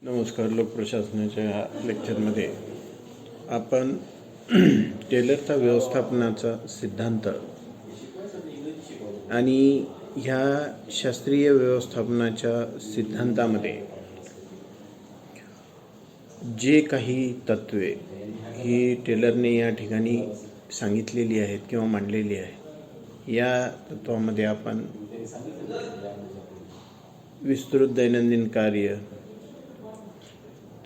नमस्कार. लोकप्रशासनाच्या लेक्चरमध्ये आपण टेलरचा व्यवस्थापनाचा सिद्धांत आणि ह्या शास्त्रीय व्यवस्थापनाच्या सिद्धांतामध्ये जे काही तत्त्वे ही टेलरने या ठिकाणी सांगितलेली आहेत किंवा मांडलेली आहे, या तत्त्वामध्ये आपण विस्तृत दैनंदिन कार्य,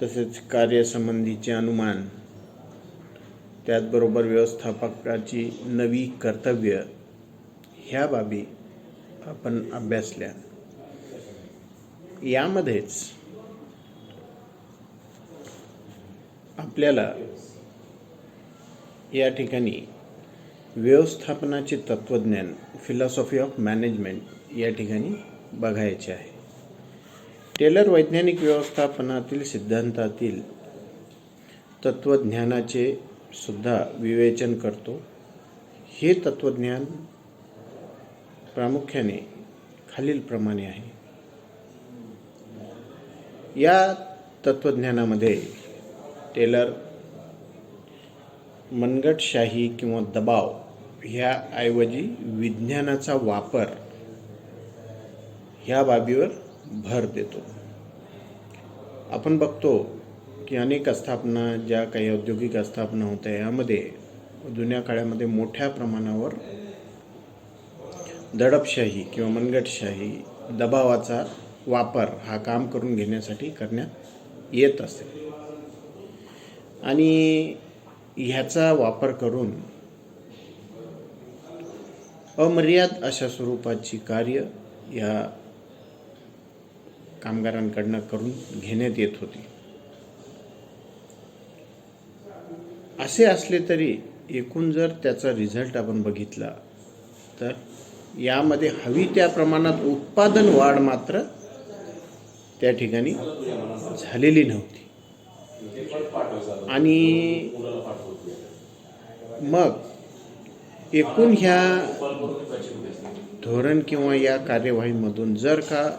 तसेच कार्यसंबंधीचे अनुमान, त्याचबरोबर व्यवस्थापकाची नवी कर्तव्य, ह्या बाबी आपण अभ्यासल्या. यामध्येच आपल्याला या ठिकाणी व्यवस्थापनाचे तत्त्वज्ञान, फिलॉसॉफी ऑफ मॅनेजमेंट या ठिकाणी बघायचे आहे. टेलर वैज्ञानिक व्यवस्थापनातील सिद्धांतातील तत्त्वज्ञानाचे सुद्धा विवेचन करतो. हे तत्त्वज्ञान प्रामुख्याने खालीलप्रमाणे आहे. या तत्त्वज्ञानामध्ये टेलर मनगटशाही किंवा दबाव ह्याऐवजी विज्ञानाचा वापर ह्या बाबीवर भर देतो. आपण बघतो की अनेक आस्थापना, ज्या काही औद्योगिक आस्थापना होत्या, यामध्ये जुन्या काळामध्ये मोठ्या प्रमाणावर दडपशाही किंवा मनगटशाही, दबावाचा वापर हा काम करून घेण्यासाठी करण्यात येत असे आणि ह्याचा वापर करून अमर्याद अशा स्वरूपाची कार्य या कामगारांकडनं करून घेण्यात येत होती. असे असले तरी एकूण जर त्याचा रिझल्ट आपण बघितला तर यामध्ये हवी त्या प्रमाणात उत्पादन वाढ मात्र त्या ठिकाणी झालेली नव्हती. आणि मग एकूण ह्या धोरण किंवा या कार्यवाहीमधून जर का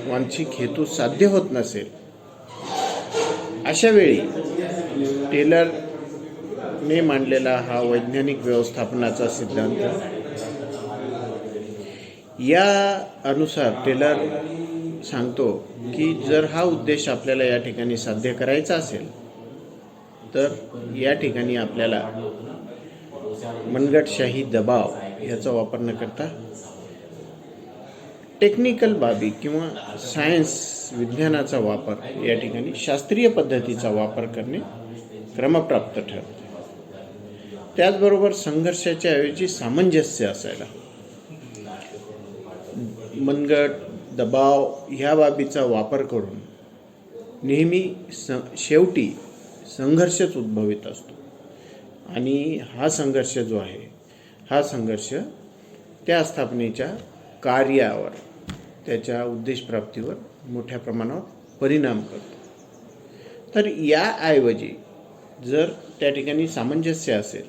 वांछित हेतू साध्य होत नसेल, अशा वेळी टेलरने मांडलेला हा वैज्ञानिक व्यवस्थापनाचा सिद्धांत, या अनुसार टेलर सांगतो की जर हा उद्देश आपल्याला या ठिकाणी साध्य करायचा असेल तर या ठिकाणी आपल्याला मनगटशाही, दबाव ह्याचा वापर न करता टेक्निकल बाबी किंवा सायन्स, विज्ञानाचा वापर, या ठिकाणी शास्त्रीय पद्धतीचा वापर करणे क्रमप्राप्त ठरते. त्याचबरोबर संघर्षाच्या ऐवजी सामंजस्य असायला, मनगट, दबाव ह्या बाबीचा वापर करून नेहमी शेवटी संघर्षच उद्भवित असतो आणि हा संघर्ष जो आहे, हा संघर्ष त्या स्थापनेच्या कार्यावर, त्याच्या उद्देशप्राप्तीवर मोठ्या प्रमाणावर परिणाम करतो. तर याऐवजी जर त्या ठिकाणी सामंजस्य असेल,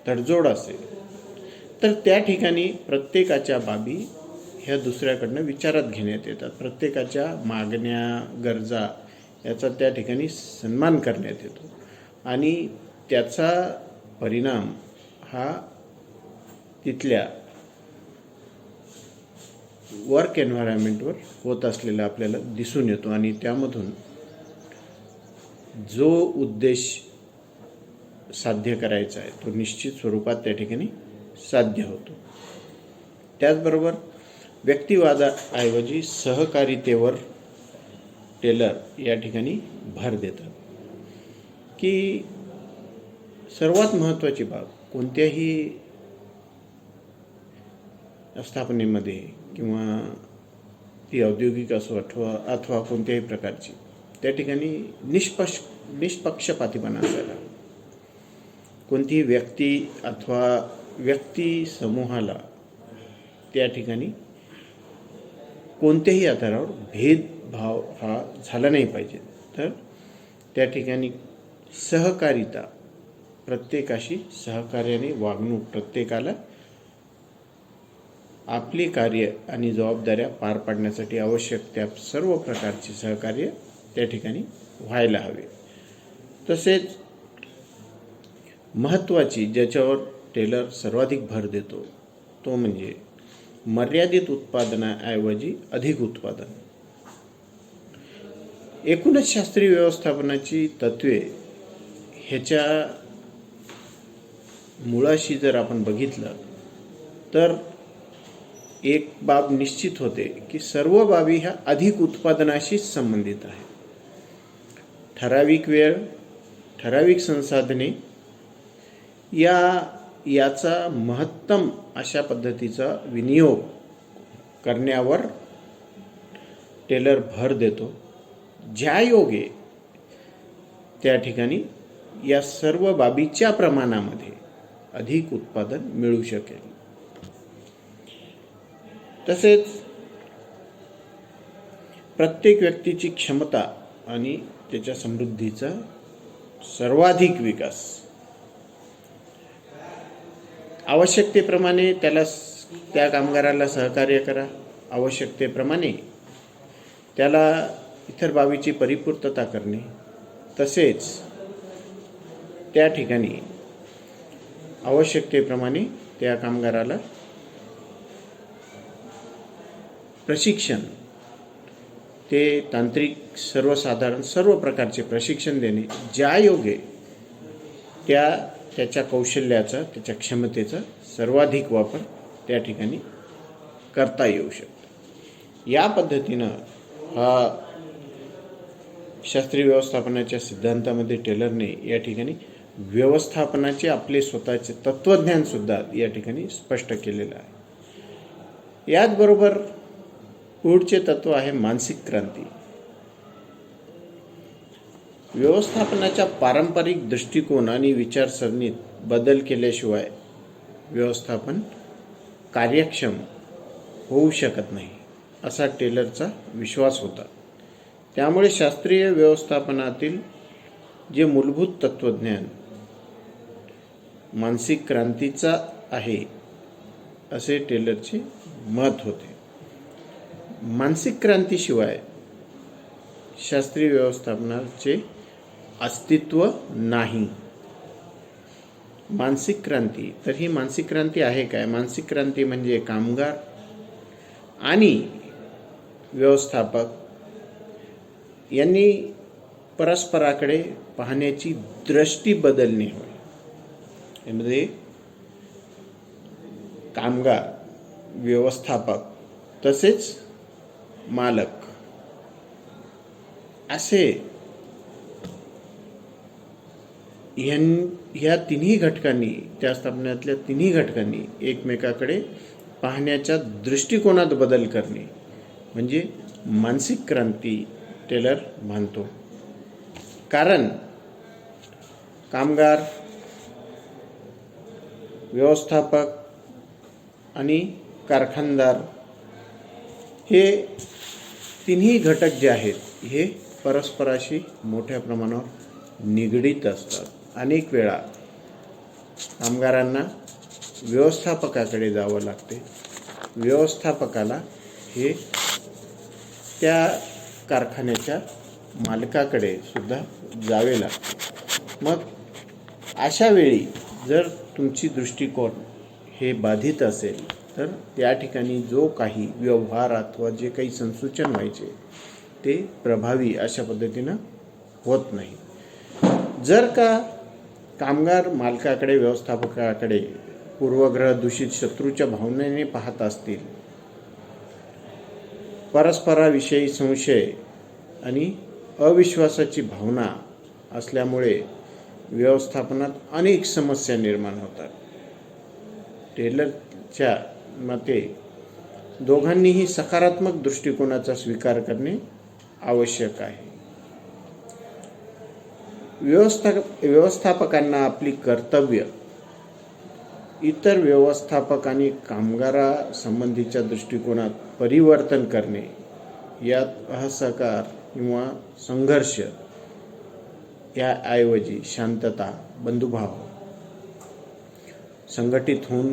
तडजोड असेल, तर त्या ठिकाणी प्रत्येकाच्या बाबी ह्या दुसऱ्याकडनं विचारात घेण्यात येतात. प्रत्येकाच्या मागण्या, गरजा याचा त्या ठिकाणी सन्मान करण्यात येतो आणि त्याचा परिणाम हा तिथल्या वर्क एन्व्हायरमेंटवर होत असलेला आपल्याला दिसून येतो आणि त्यामधून जो उद्देश साध्य करायचा आहे तो निश्चित स्वरूपात त्या ठिकाणी साध्य होतो. त्याचबरोबर व्यक्तिवादाऐवजी सहकारितेवर टेलर या ठिकाणी भर देतात की सर्वात महत्त्वाची बाब कोणत्याही स्थापनेमध्ये किंवा ती औद्योगिक असो अथवा कोणत्याही प्रकारची, त्या ठिकाणी निष्पक्षपातीपणा असायला. कोणतीही व्यक्ती अथवा व्यक्ती समूहाला त्या ठिकाणी कोणत्याही आधारावर भेदभाव हा झाला नाही पाहिजे. तर त्या ठिकाणी सहकारिता, प्रत्येकाशी सहकार्याने वागणूक, प्रत्येकाला आपली कार्य आणि जबाबदाऱ्या पार पाडण्यासाठी आवश्यक त्या सर्व प्रकारचे सहकार्य त्या ठिकाणी व्हायला हवे. तसेच महत्त्वाची ज्याच्यावर टेलर सर्वाधिक भर देतो तो म्हणजे मर्यादित उत्पादनाऐवजी अधिक उत्पादन. एकूणच शास्त्रीय व्यवस्थापनाची तत्त्वे ह्याच्या मुळाशी जर आपण बघितलं तर एक बाब निश्चित होते की सर्व बाबी ह्या अधिक उत्पादनाशीच संबंधित आहे. ठराविक वेळ, ठराविक संसाधने याचा महत्तम अशा पद्धतीचा विनियोग करण्यावर टेलर भर देतो, ज्या योगे त्या ठिकाणी या सर्व बाबीच्या प्रमाणामध्ये अधिक उत्पादन मिळू शकेल. तसेच प्रत्येक व्यक्तीची क्षमता आणि त्याच्या समृद्धीचा सर्वाधिक विकास, आवश्यकतेप्रमाणे त्या कामगाराला सहकार्य करा, आवश्यकतेप्रमाणे त्याला इतर बाबीची परिपूर्तता करणे, तसेच त्या ठिकाणी आवश्यकतेप्रमाणे त्या कामगाराला प्रशिक्षण, ते तांत्रिक सर्वसाधारण सर्व प्रकारचे प्रशिक्षण देणे, ज्या योगे त्याच्या कौशल्याचा, त्याच्या क्षमतेचा सर्वाधिक वापर त्या ठिकाणी करता येऊ शकतो. या पद्धतीनं हा शास्त्रीय व्यवस्थापनाच्या सिद्धांतामध्ये टेलरने या ठिकाणी व्यवस्थापनाचे आपले स्वतःचे तत्त्वज्ञान सुद्धा या ठिकाणी स्पष्ट केलेलं आहे. याचबरोबर पुढचे तत्व आहे मानसिक क्रांती. व्यवस्थापनाच्या पारंपरिक दृष्टिकोन आणि विचारसरणीत बदल केल्याशिवाय व्यवस्थापन कार्यक्षम होऊ शकत नाही असा टेलरचा विश्वास होता. त्यामुळे शास्त्रीय व्यवस्थापनातील जे मूलभूत तत्त्वज्ञान मानसिक क्रांतीचा आहे असे टेलरचे मत होते. मानसिक क्रांतीशिवाय शास्त्रीय व्यवस्थापनाचे अस्तित्व नाही. मानसिक क्रांती, तर ही मानसिक क्रांती आहे काय? मानसिक क्रांती म्हणजे कामगार आणि व्यवस्थापक यांनी परस्पराकडे पाहण्याची दृष्टी बदलणे होय. यामध्ये कामगार, व्यवस्थापक तसेच मालक असे ह्या तिन्ही घटकांनी, त्या स्थापनातल्या तिन्ही घटकांनी एकमेकाकडे पाहण्याच्या दृष्टिकोनात बदल करणे म्हणजे मानसिक क्रांती टेलर मानतो. कारण कामगार, व्यवस्थापक आणि कारखानदार हे तिन्ही घटक जे आहेत हे परस्पराशी मोठ्या प्रमाणावर निगडीत असतात. अनेक वेळा कामगारांना व्यवस्थापकाकडे जावं लागते, व्यवस्थापकाला हे त्या कारखान्याच्या मालकाकडे सुद्धा जावे लागते. मग अशा वेळी जर तुमची दृष्टिकोन हे बाधित असेल तर त्या ठिकाणी जो काही व्यवहार अथवा जे काही संसूचन व्हायचे ते प्रभावी अशा पद्धतीनं होत नाही. जर का कामगार मालकाकडे, व्यवस्थापकाकडे पूर्वग्रह दूषित शत्रूच्या भावनेने पाहत असतील, परस्पराविषयी संशय आणि अविश्वासाची भावना असल्यामुळे व्यवस्थापनात अनेक समस्या निर्माण होतात. टेलरच्या मते दोघांनीही सकारात्मक दृष्टिकोनाचा स्वीकार करणे आवश्यक आहे. व्यवस्थापकांना आपली कर्तव्य इतर व्यवस्थापक आणि कामगारासंबंधीच्या दृष्टिकोनात परिवर्तन करणे, यात असहकार किंवा संघर्ष याऐवजी शांतता, बंधुभाव, संघटित होऊन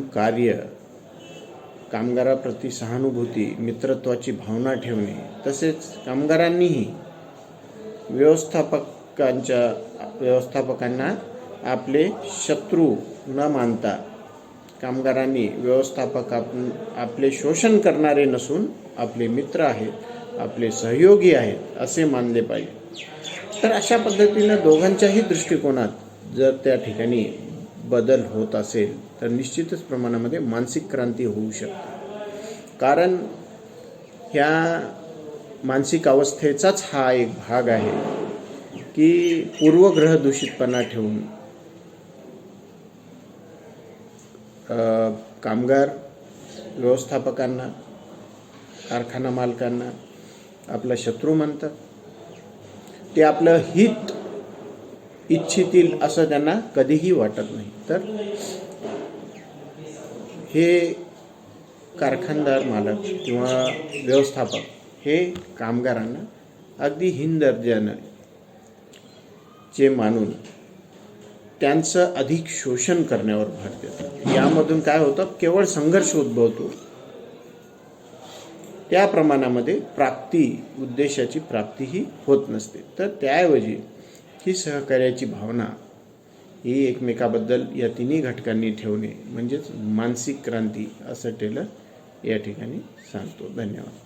कामगाराप्रती सहानुभूती, मित्रत्वाची भावना ठेवणे, तसेच कामगारांनीही व्यवस्थापकांना आपले शत्रू न मानता कामगारांनी आपले शोषण करणारे नसून आपले मित्र आहेत, आपले सहयोगी आहेत असे मानले पाहिजे. तर अशा पद्धतीनं दोघांच्याही दृष्टिकोनात जर त्या ठिकाणी बदल होत असेल तर निश्चितच प्रमाणामध्ये मानसिक क्रांती होऊ शकते. कारण ह्या मानसिक अवस्थेचाच हा एक भाग आहे की पूर्वग्रह दूषितपणा ठेवून कामगार व्यवस्थापकांना, कारखाना मालकांना आपला शत्रू मानतात. ते आपलं हित इच्छितील असं त्यांना कधीही वाटत नाही. तर हे कारखानदार मालक किंवा व्यवस्थापक हे कामगारांना अगदी हीन दर्जानं जे मानून त्यांचं अधिक शोषण करण्यावर भर देतात. यामधून काय होतं, केवळ संघर्ष उद्भवतो. त्या प्रमाणामध्ये उद्देशाची प्राप्तीही होत नसते. तर त्याऐवजी ही सहकार्याची भावना ही एकमेकाबद्दल या तिन्ही घटकांनी ठेवणे म्हणजेच मानसिक क्रांती असं टेलर या ठिकाणी सांगतो. धन्यवाद.